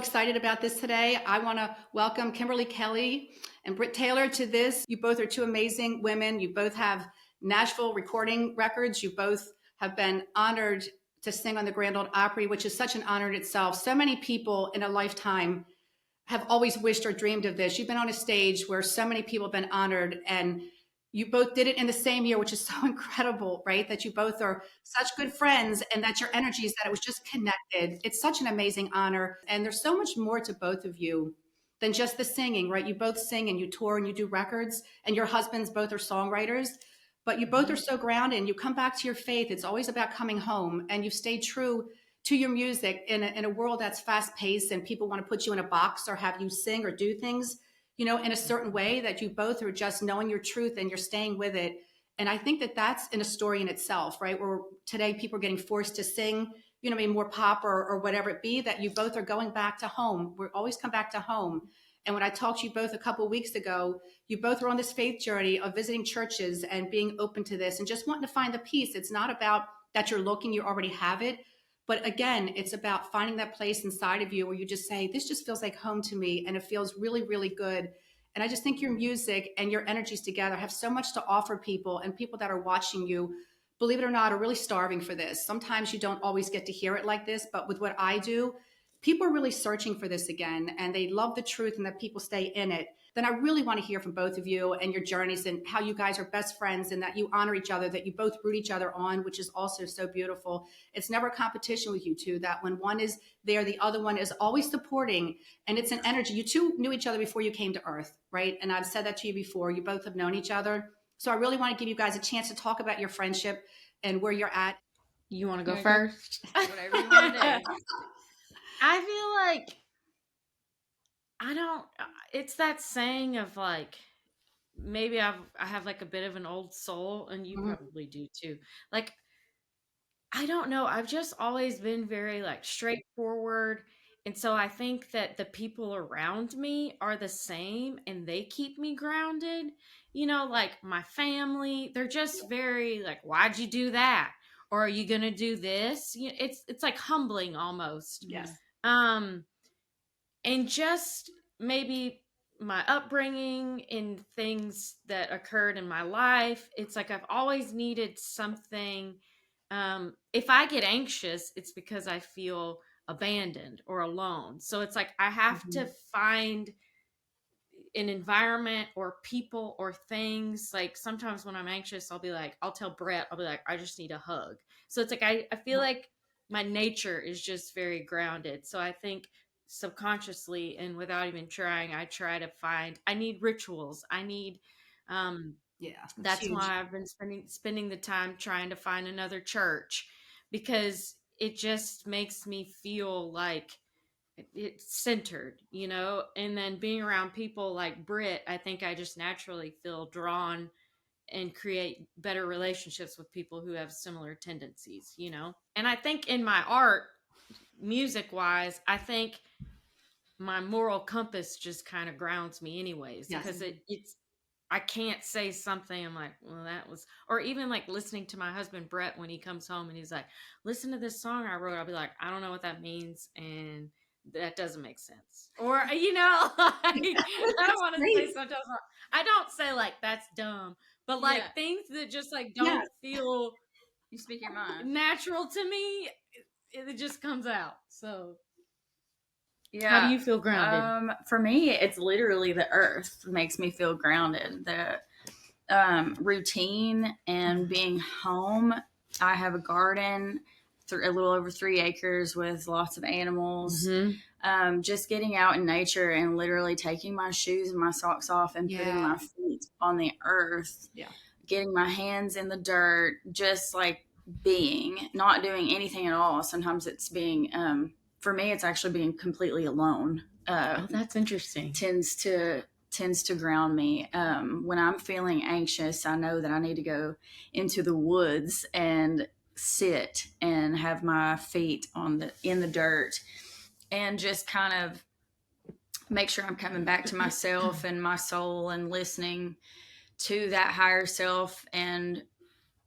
excited about this today. I want to welcome Kimberly Kelly and Britt Taylor to this. You both are two amazing women. You both have Nashville recording records. You both have been honored to sing on the Grand Ole Opry, which is such an honor in itself. So many people in a lifetime have always wished or dreamed of this. You've been on a stage where so many people have been honored, and you both did it in the same year, which is so incredible, right? That you both are such good friends and that your energies, that it was just connected. It's such an amazing honor. And there's so much more to both of you than just the singing, right? You both sing and you tour and you do records, and your husbands both are songwriters, but you both are so grounded and you come back to your faith. It's always about coming home, and you've stayed true to your music in a world that's fast paced and people want to put you in a box or have you sing or do things, in a certain way, that you both are just knowing your truth and you're staying with it. And I think that that's in a story in itself, right? Where today people are getting forced to sing, maybe more pop or whatever it be, that you both are going back to home. We always come back to home. And when I talked to you both a couple of weeks ago, you both were on this faith journey of visiting churches and being open to this and just wanting to find the peace. It's not about that you're looking, you already have it. But again, it's about finding that place inside of you where you just say, this just feels like home to me. And it feels really, really good. And I just think your music and your energies together have so much to offer people, and people that are watching you, believe it or not, are really starving for this. Sometimes you don't always get to hear it like this, but with what I do, people are really searching for this again, and they love the truth and that people stay in it. Then I really want to hear from both of you and your journeys and how you guys are best friends and that you honor each other, that you both root each other on, which is also so beautiful. It's never a competition with you two, that when one is there, the other one is always supporting, and it's an energy. You two knew each other before you came to Earth, right? And I've said that to you before. You both have known each other. So I really want to give you guys a chance to talk about your friendship and where you're at. You want to go first? Whatever you want to do. I feel like it's that saying of like, maybe I have like a bit of an old soul, and you probably do too. Like, I don't know. I've just always been very like straightforward. And so I think that the people around me are the same and they keep me grounded. Like my family, they're just very like, why'd you do that? Or are you going to do this? It's like humbling almost. Yes. And just maybe my upbringing and things that occurred in my life, it's like I've always needed something. If I get anxious, it's because I feel abandoned or alone. So it's like I have to find an environment or people or things. Like sometimes when I'm anxious, I'll tell Brett, I'll be like, I just need a hug. So it's like I feel like my nature is just very grounded. So I think subconsciously and without even trying, I try to I need rituals. I need that's huge. why I've been spending the time trying to find another church, because it just makes me feel like it's centered, and then being around people like Britt, I think I just naturally feel drawn and create better relationships with people who have similar tendencies, and I think in my art, music wise, I think my moral compass just kind of grounds me anyways. Yes. Because it's I can't say something I'm like, well, that was, or even like listening to my husband Brett when he comes home and he's like, listen to this song I wrote. I'll be like, I don't know what that means, and that doesn't make sense. Or like, I don't want to say sometimes. I don't say like that's dumb, but like things that just like don't feel. You speak your mind. Natural to me, it just comes out. So. Yeah. How do you feel grounded? For me, it's literally the earth makes me feel grounded. The routine and being home. I have a garden, a little over 3 acres with lots of animals. Just getting out in nature and literally taking my shoes and my socks off and putting my feet on the earth. Yeah. Getting my hands in the dirt, just like being, not doing anything at all. Sometimes it's being, for me, it's actually being completely alone. That's interesting. Tends to ground me. When I'm feeling anxious, I know that I need to go into the woods and sit and have my feet in the dirt and just kind of make sure I'm coming back to myself and my soul and listening to that higher self and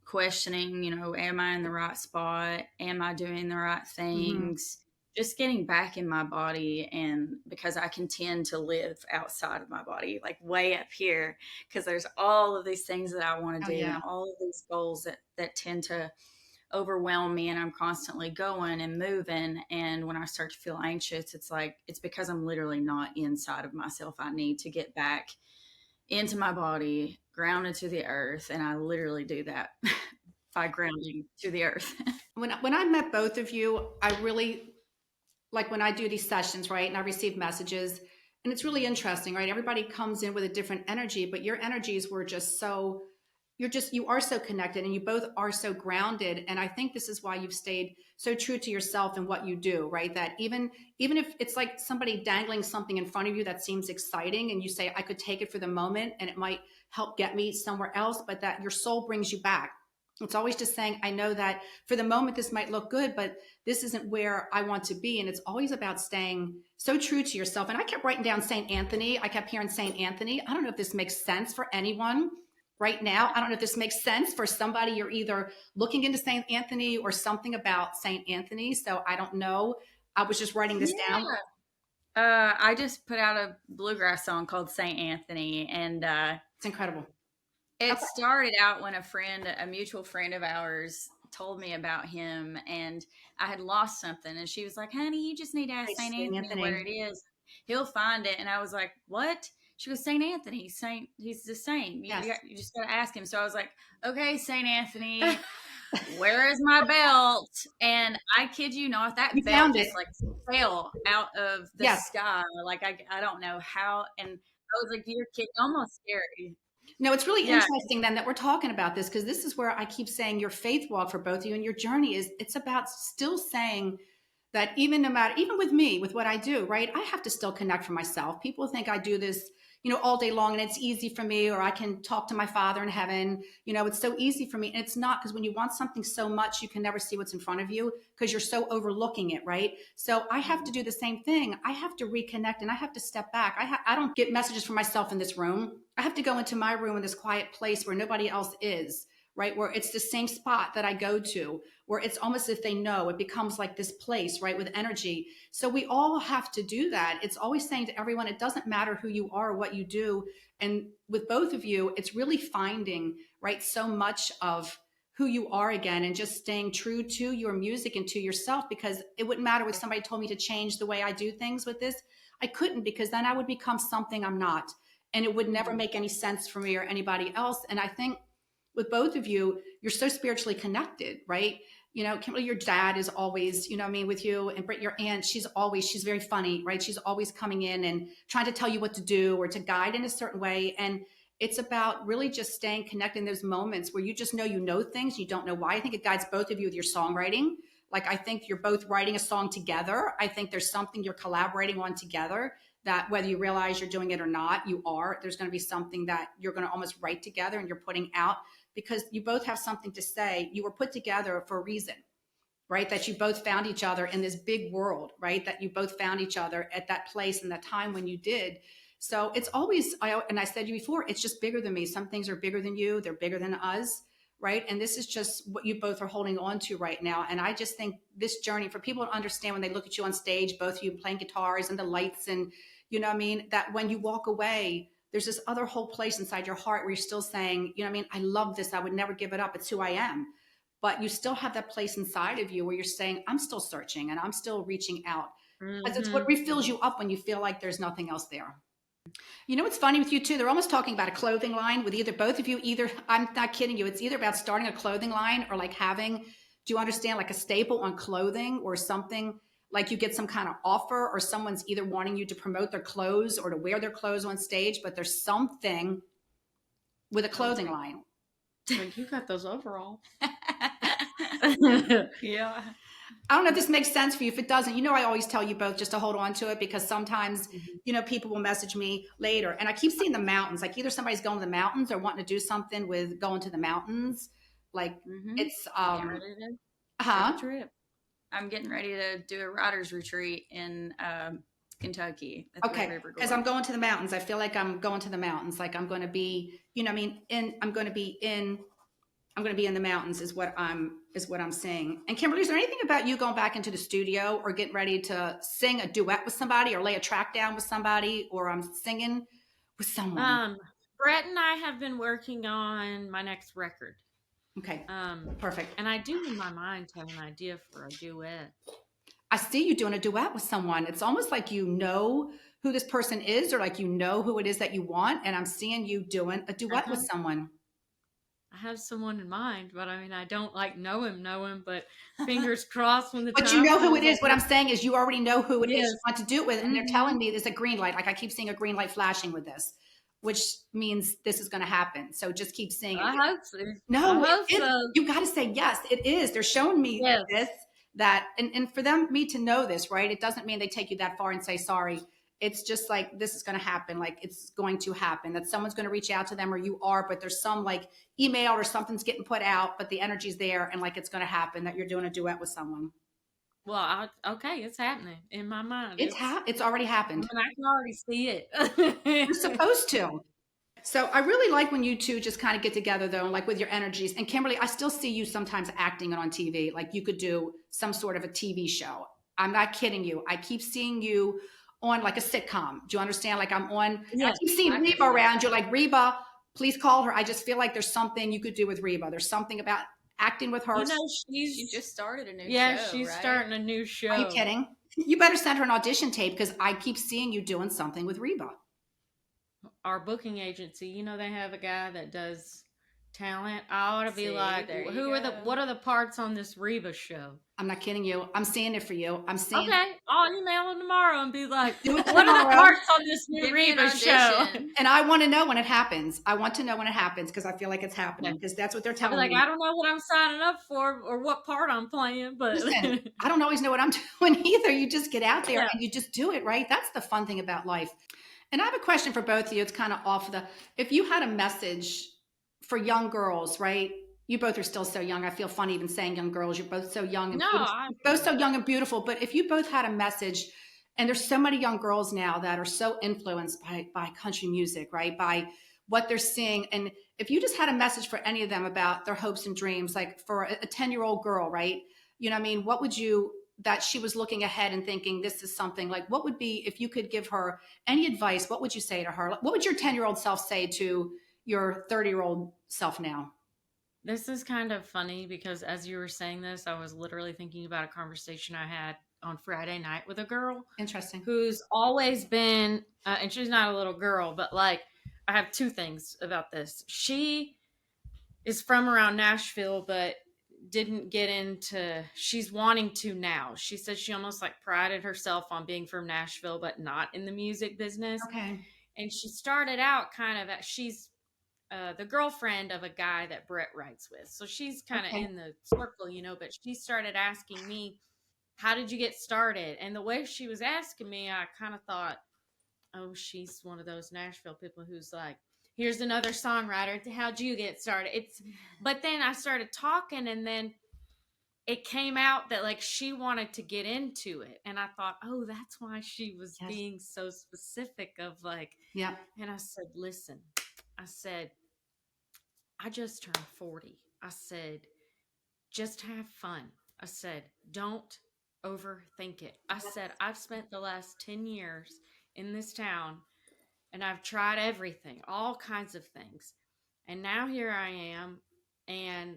questioning, am I in the right spot? Am I doing the right things? just getting back in my body, and because I can tend to live outside of my body, like way up here, because there's all of these things that I want Oh, to do and yeah. all of these goals that tend to overwhelm me, and I'm constantly going and moving. And when I start to feel anxious, it's like it's because I'm literally not inside of myself. I need to get back into my body, grounded to the earth, and I literally do that by grounding to the earth. When I met both of you, I really like when I do these sessions, right? And I receive messages, and it's really interesting, right? Everybody comes in with a different energy, but your energies were just so, you are so connected and you both are so grounded. And I think this is why you've stayed so true to yourself and what you do, right? That even if it's like somebody dangling something in front of you that seems exciting and you say, I could take it for the moment and it might help get me somewhere else, but that your soul brings you back. It's always just saying, I know that for the moment this might look good, but this isn't where I want to be. And it's always about staying so true to yourself. And I kept writing down St. Anthony. I kept hearing St. Anthony. I don't know if this makes sense for anyone right now. I don't know if this makes sense for somebody. You're either looking into St. Anthony or something about St. Anthony. So I don't know. I was just writing this down. I just put out a bluegrass song called St. Anthony, and It's incredible. it started out when a mutual friend of ours, told me about him, and I had lost something, and she was like, honey, you just need to ask St. St. Anthony where it is. He'll find it. And I was like, what? She goes, St. Anthony, he's the same. Yes. You just got to ask him. So I was like, okay, St. Anthony, where is my belt? And I kid you not, that You belt found just it. like fell out of the Yes. sky. Like, I don't know how. And I was like, you're kidding, almost scary. No, it's really Yeah. interesting then that we're talking about this, because this is where I keep saying your faith walk for both of you and your journey is, it's about still saying that even no matter, even with me, with what I do, right? I have to still connect for myself. People think I do this, all day long and it's easy for me, or I can talk to my Father in heaven. It's so easy for me. And it's not, because when you want something so much, you can never see what's in front of you because you're so overlooking it, right? So I have to do the same thing. I have to reconnect and I have to step back. I don't get messages from myself in this room. I have to go into my room in this quiet place where nobody else is, right? Where it's the same spot that I go to, where it's almost as if they know. It becomes like this place, right, with energy. So we all have to do that. It's always saying to everyone, it doesn't matter who you are or what you do. And with both of you, it's really finding, right, so much of who you are again and just staying true to your music and to yourself, because it wouldn't matter if somebody told me to change the way I do things with this. I couldn't, because then I would become something I'm not. And it would never make any sense for me or anybody else. And I think with both of you, you're so spiritually connected, right? Kimberly, your dad is always, with you, and Britt, your aunt, she's very funny, right? She's always coming in and trying to tell you what to do or to guide in a certain way. And it's about really just staying connected in those moments where you just know things, you don't know why. I think it guides both of you with your songwriting. Like, I think you're both writing a song together. I think there's something you're collaborating on together that whether you realize you're doing it or not, there's going to be something that you're going to almost write together and you're putting out, because you both have something to say. You were put together for a reason, right? That you both found each other in this big world, right? That you both found each other at that place and that time when you did. So it's always, and I said to you before, it's just bigger than me. Some things are bigger than you. They're bigger than us, right? And this is just what you both are holding on to right now. And I just think this journey, for people to understand when they look at you on stage, both of you playing guitars and the lights and, that when you walk away, there's this other whole place inside your heart where you're still saying, I love this. I would never give it up. It's who I am. But you still have that place inside of you where you're saying, I'm still searching and I'm still reaching out. Because it's what refills you up when you feel like there's nothing else there. It's funny with you too. They're almost talking about a clothing line with either both of you. I'm not kidding you. It's either about starting a clothing line or like having, do you understand, like a staple on clothing or something, like you get some kind of offer or someone's either wanting you to promote their clothes or to wear their clothes on stage, but there's something with a clothing line. Like, you got those overall. Yeah. I don't know if this makes sense for you. If it doesn't, I always tell you both just to hold on to it, because sometimes, people will message me later and I keep seeing the mountains, like either somebody's going to the mountains or wanting to do something with going to the mountains. Like it's, trip. I'm getting ready to do a writer's retreat in Kentucky. Okay, because I'm going to the mountains. I feel like I'm going to the mountains. Like I'm going to be, I'm going to be in I'm going to be in the mountains is what I'm saying. And Kimberly, is there anything about you going back into the studio or getting ready to sing a duet with somebody or lay a track down with somebody or singing with someone? Brett and I have been working on my next record. Okay. Perfect. And I do in my mind have an idea for a duet. I see you doing a duet with someone. It's almost like you know who this person is or like you know who it is that you want. And I'm seeing you doing a duet with someone. I have someone in mind, but I mean, I don't like know him, but fingers crossed when the But time you know who it comes, is. What I'm saying is you already know who it is Yes. you want to do it with. And they're telling me there's a green light. Like I keep seeing a green light flashing with this, which means this is going to happen. So just keep seeing it. I hope so. No, I hope so. You got to say, yes, it is. They're showing me this, that, and for me to know this, right? It doesn't mean they take you that far and say, sorry. It's just like, this is going to happen. Like it's going to happen that someone's going to reach out to them or you are, but there's some like email or something's getting put out, but the energy's there and like, it's going to happen that you're doing a duet with someone. Well, okay, it's happening in my mind. It's already happened. I mean, I can already see it. You're supposed to. So I really like when you two just kind of get together though, like with your energies. And Kimberly, I still see you sometimes acting on TV. Like you could do some sort of a TV show. I'm not kidding you. I keep seeing you on like a sitcom. Do you understand? Like I'm on, I keep seeing Reba around. You're like, Reba, please call her. I just feel like there's something you could do with Reba. There's something about acting with her. You know, she just started a new show. Yeah, she's starting a new show. Are you kidding? You better send her an audition tape because I keep seeing you doing something with Reba. Our booking agency, you know, they have a guy that does talent. I ought to be like, what are the parts on this Reba show? I'm not kidding you. I'm seeing it for you. I'm seeing. Okay, I'll email him tomorrow and be like, what are the parts on this new Reba show? And I want to know when it happens. I want to know when it happens because I feel like it's happening because that's what they're telling me. I don't know what I'm signing up for or what part I'm playing, but listen, I don't always know what I'm doing either. You just get out there and you just do it, right? That's the fun thing about life. And I have a question for both of you. It's kind of off if you had a message for young girls, right? You both are still so young. I feel funny even saying young girls. You're both so young and both so young and beautiful. But if you both had a message, and there's so many young girls now that are so influenced by country music, right? By what they're seeing. And if you just had a message for any of them about their hopes and dreams, like for a 10-year-old girl, right? You know what I mean? What would you, that she was looking ahead and thinking, this is something like, what would be, if you could give her any advice, what would you say to her? What would your 10-year-old self say to your 30-year-old self now? This is kind of funny because as you were saying this, I was literally thinking about a conversation I had on Friday night with a girl. Interesting. Who's always been, and she's not a little girl, but like, I have two things about this. She is from around Nashville, but didn't get into, she's wanting to now. She said she almost like prided herself on being from Nashville, but not in the music business. Okay. And she started out kind of, she's the girlfriend of a guy that Britt writes with. So she's kind of in the circle, you know, but she started asking me, how did you get started? And the way she was asking me, I kind of thought, oh, she's one of those Nashville people who's like, here's another songwriter. How'd you get started? But then I started talking and then it came out that like she wanted to get into it. And I thought, oh, that's why she was being so specific of like, And I said, listen, I said, I just turned 40. I said, just have fun. I said, don't overthink it. I said, I've spent the last 10 years in this town and I've tried everything, all kinds of things. And now here I am. And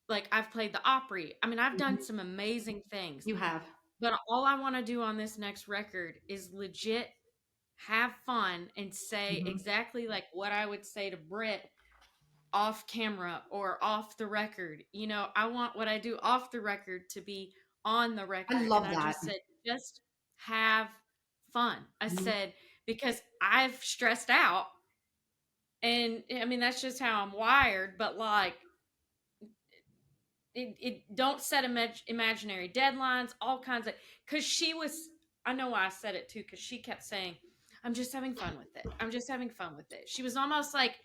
like, I've played the Opry. I mean, I've done some amazing things. You have. But all I want to do on this next record is legit have fun and say exactly like what I would say to Britt off camera or off the record. You know, I want what I do off the record to be on the record. I love and that. I just said, just have fun. I said, because I've stressed out and I mean, that's just how I'm wired, but like, it don't set imaginary deadlines, all kinds of, cause she was, I know why I said it too. Cause she kept saying, I'm just having fun with it. I'm just having fun with it. She was almost like,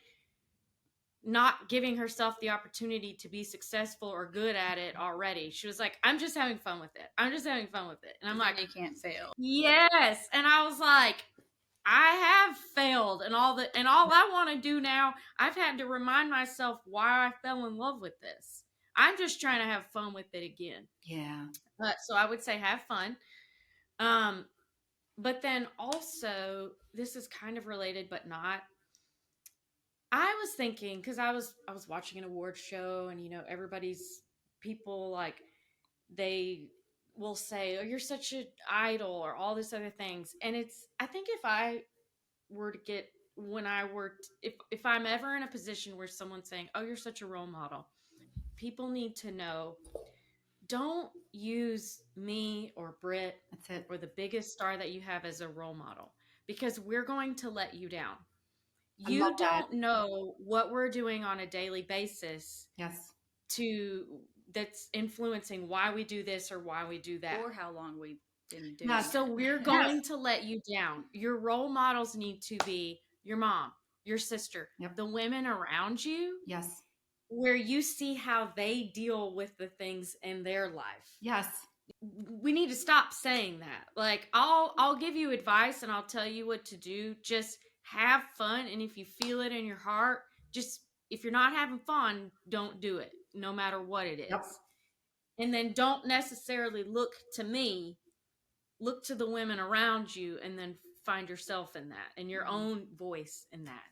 not giving herself the opportunity to be successful or good at it already. She was like, I'm just having fun with it. I'm just having fun with it. And I'm like, you can't fail. Yes. And I was like, I have failed and all I want to do now, I've had to remind myself why I fell in love with this. I'm just trying to have fun with it again. Yeah. So I would say have fun. But then also, this is kind of related but not. I was thinking, because I was watching an award show, and everybody's people, like, they will say, "Oh, you're such an idol," or all this other things. And I think if I were to get when I were if I'm ever in a position where someone's saying, "Oh, you're such a role model," people need to know, don't use me or Britt That's it. or the biggest star that you have as a role model, because we're going to let you down. I love You that. don't know what we're doing on a daily basis Yes. that's influencing why we do this or why we do that. Or how long we've been doing Yeah, it. So we're going to let you down. Your role models need to be your mom, your sister, Yep. the women around you, Yes. where you see how they deal with the things in their life. Yes. We need to stop saying that. Like, I'll give you advice and I'll tell you what to do. Just have fun, and if you feel it in your heart, just, if you're not having fun, don't do it, no matter what it is. Yep. And then don't necessarily look to me, look to the women around you, and then find yourself in that and your own voice in that.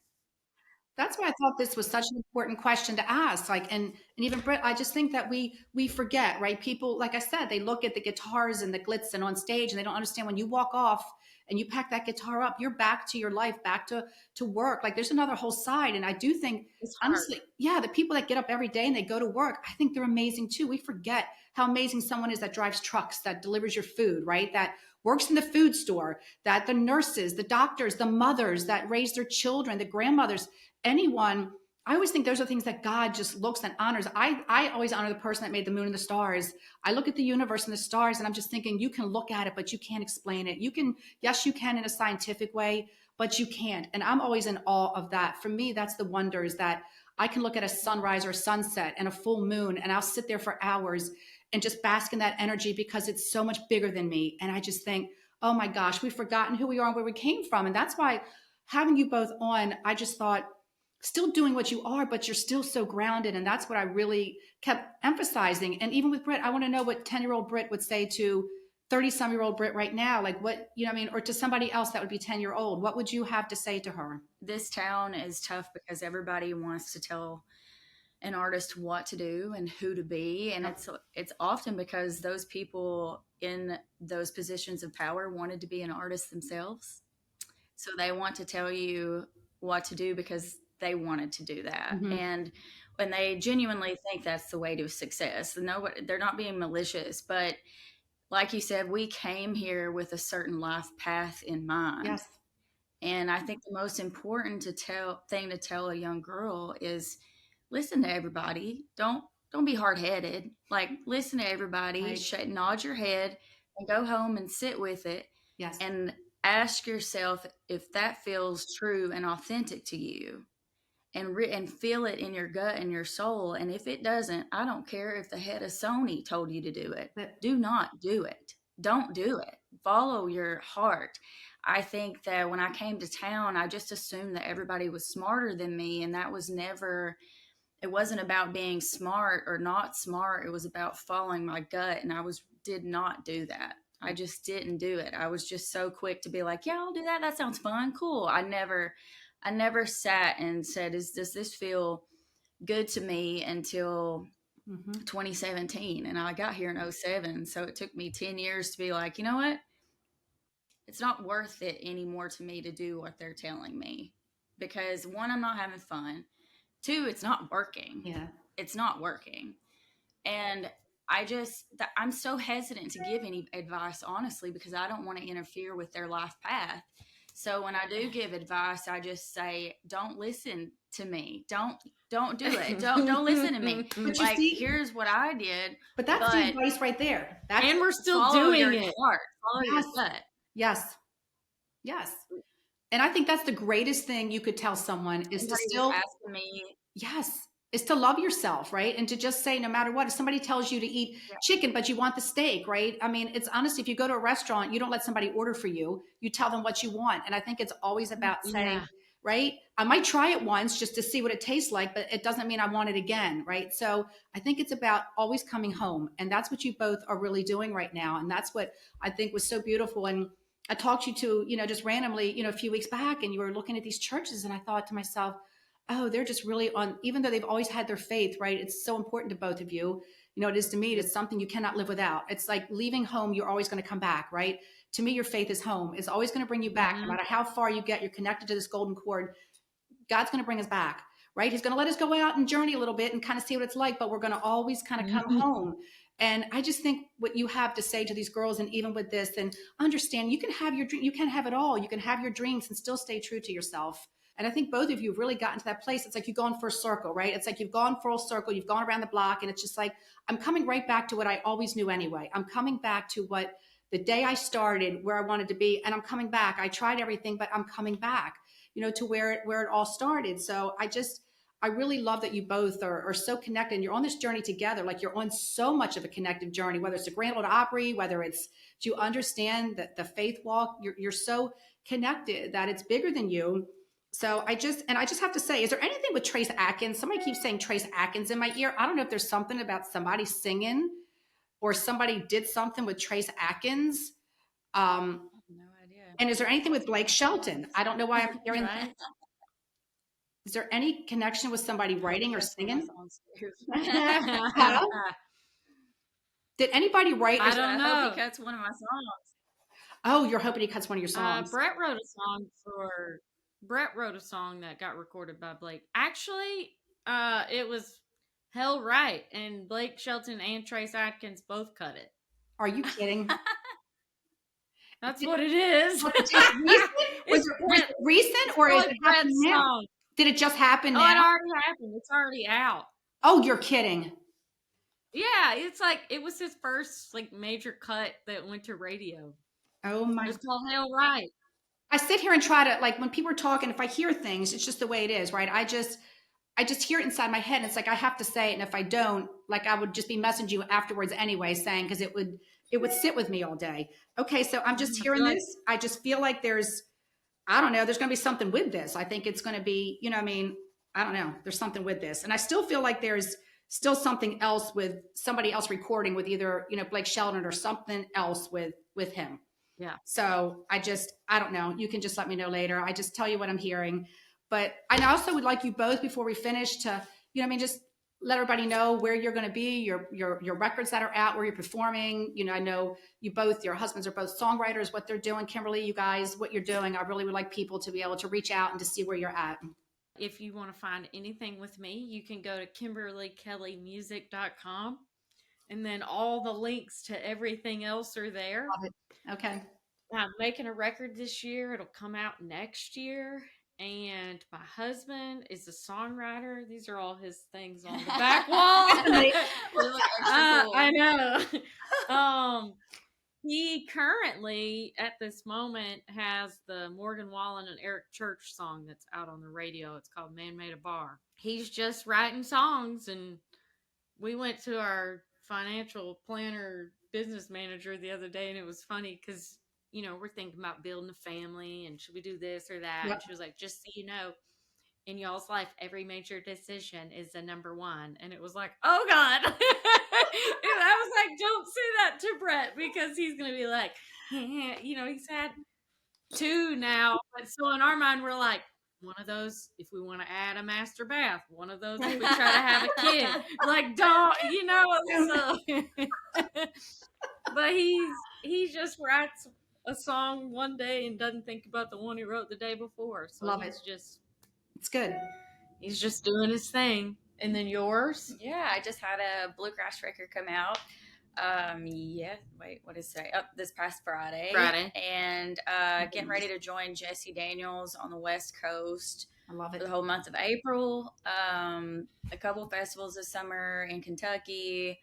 That's why I thought this was such an important question to ask. Like, and even Britt, I just think that we forget, right? People, like I said, they look at the guitars and the glitz and on stage, and they don't understand when you walk off and you pack that guitar up, you're back to your life, back to work. Like, there's another whole side. And I do think, It's hard. honestly, yeah, the people that get up every day and they go to work, I think they're amazing too. We forget how amazing someone is that drives trucks, that delivers your food, right? That works in the food store, that the nurses, the doctors, the mothers that raise their children, the grandmothers, anyone. I always think those are things that God just looks and honors. I always honor the person that made the moon and the stars. I look at the universe and the stars, and I'm just thinking, you can look at it, but you can't explain it. You can, yes, you can in a scientific way, but you can't. And I'm always in awe of that. For me, that's the wonders that I can look at a sunrise or a sunset and a full moon, and I'll sit there for hours and just bask in that energy because it's so much bigger than me. And I just think, oh my gosh, we've forgotten who we are and where we came from. And that's why having you both on, I just thought, still doing what you are, but you're still so grounded. And that's what I really kept emphasizing. And even with Britt, I want to know what 10-year-old Britt would say to 30-some-year-old Britt right now. Like, what, you know what I mean? Or to somebody else that would be 10-year-old. What would you have to say to her? This town is tough because everybody wants to tell an artist what to do and who to be. And it's often because those people in those positions of power wanted to be an artist themselves. So they want to tell you what to do because they wanted to do that. Mm-hmm. And when they genuinely think that's the way to success, they're not being malicious, but like you said, we came here with a certain life path in mind. Yes. And I think the most important thing to tell a young girl is listen to everybody. Don't be hard-headed. Like, listen to everybody, Right. nod your head, and go home and sit with it. Yes. And ask yourself if that feels true and authentic to you, and feel it in your gut and your soul. And if it doesn't, I don't care if the head of Sony told you to do it. But Do not do it. Don't do it. Follow your heart. I think that when I came to town, I just assumed that everybody was smarter than me. And that was never, it wasn't about being smart or not smart. It was about following my gut. And did not do that. I just didn't do it. I was just so quick to be like, yeah, I'll do that. That sounds fun. Cool. I never sat and said, does this feel good to me until 2017. And I got here in 2007. So it took me 10 years to be like, you know what? It's not worth it anymore to me to do what they're telling me. Because one, I'm not having fun. Two, it's not working. yeah. It's not working. And I'm so hesitant to give any advice, honestly, because I don't want to interfere with their life path. So when I do give advice, I just say, don't listen to me. Don't do it. Don't listen to me. But you Like, see, here's what I did. but that's the advice right there. That's, And we're still Follow doing your it. heart. Follow Yes. your gut. yes. Yes. And I think that's the greatest thing you could tell someone is to Somebody still, was asking me, yes, is to love yourself, right? And to just say, no matter what, if somebody tells you to eat chicken, but you want the steak, right? I mean, it's honestly, if you go to a restaurant, you don't let somebody order for you. You tell them what you want. And I think it's always about saying, right? I might try it once just to see what it tastes like, but it doesn't mean I want it again, right? So I think it's about always coming home. And that's what you both are really doing right now. And that's what I think was so beautiful. And I talked you to, just randomly, a few weeks back, and you were looking at these churches, and I thought to myself, oh, they're just really on, even though they've always had their faith, right? It's so important to both of you. It is to me, it's something you cannot live without. It's like leaving home, you're always going to come back, right? To me, your faith is home. It's always going to bring you back. No matter how far you get, you're connected to this golden cord. God's going to bring us back, right? He's going to let us go out and journey a little bit and kind of see what it's like, but we're going to always kind of come home. And I just think what you have to say to these girls, and even with this, and understand you can have your dream, you can have it all. You can have your dreams and still stay true to yourself. And I think both of you have really gotten to that place. It's like you've gone full circle, right? It's like you've gone full circle, you've gone around the block, and it's just like, I'm coming right back to what I always knew anyway. I'm coming back to what the day I started, where I wanted to be, and I'm coming back. I tried everything, but I'm coming back, to where it all started. So I really love that you both are so connected, and you're on this journey together. Like you're on so much of a connective journey, whether it's the Grand Ole Opry, whether it's, do you understand that the faith walk, you're so connected that it's bigger than you. So I just have to say, is there anything with Trace Atkins? Somebody keeps saying Trace Atkins in my ear. I don't know if there's something about somebody singing or somebody did something with Trace Atkins. No idea. And is there anything with Blake Shelton? I don't know why I'm hearing that. Is there any connection with somebody writing or singing? Did anybody write? I don't know. I hope he cuts one of my songs. Oh, you're hoping he cuts one of your songs. Brett wrote a song that got recorded by Blake. Actually, it was Hell Right, and Blake Shelton and Trace Atkins both cut it. Are you kidding? That's what it is. Was it recent or is it happening now? Did it just happen now? Oh, it already happened. It's already out. Oh, you're kidding. Yeah, it's like, it was his first major cut that went to radio. Oh my. It's called Hell Right. I sit here and try to, when people are talking, if I hear things, it's just the way it is, right? I just hear it inside my head, and it's like I have to say it, and if I don't, I would just be messaging you afterwards anyway, saying, because it would sit with me all day. Okay, so I'm just hearing this. I just feel like there's going to be something with this. I think it's going to be, I don't know. There's something with this. And I still feel like there's still something else with somebody else recording with either, Blake Shelton or something else with him. Yeah. So I don't know. You can just let me know later. I just tell you what I'm hearing. But I also would like you both, before we finish, to, just let everybody know where you're going to be, your records that are out, where you're performing. I know your husbands are both songwriters, what they're doing. Kimberly, you guys, what you're doing. I really would like people to be able to reach out and to see where you're at. If you want to find anything with me, you can go to KimberlyKellyMusic.com, and then all the links to everything else are there. Love it. Okay. I'm making a record this year. It'll come out next year. And my husband is a songwriter. These are all his things on the back wall. I know. He currently, at this moment, has the Morgan Wallen and Eric Church song that's out on the radio. It's called Man Made a Bar. He's just writing songs, and we went to our financial planner, business manager the other day, and it was funny because we're thinking about building a family and should we do this or that? Yep. And she was like, just so you know, in y'all's life, every major decision is a number one. And it was like, oh God. And I was like, don't say that to Brett, because he's going to be like, he's had 2 now. But so in our mind, we're like, one of those, if we want to add a master bath, one of those, if we try to have a kid, don't, so. But he just writes a song one day and doesn't think about the one he wrote the day before. So Love it. It's good. He's just doing his thing. And then yours? Yeah, I just had a bluegrass record come out. What is today? This past Friday. And getting ready to join Jesse Daniels on the West Coast. I love it. For the whole month of April. A couple festivals this summer in Kentucky.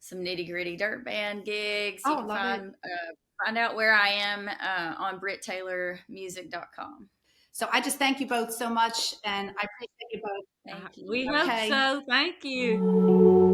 Some nitty gritty dirt band gigs. Oh, you can find out where I am on BritTaylorMusic.com. So I just thank you both so much, and I appreciate you both. Thank you. We hope Okay. so. Thank you.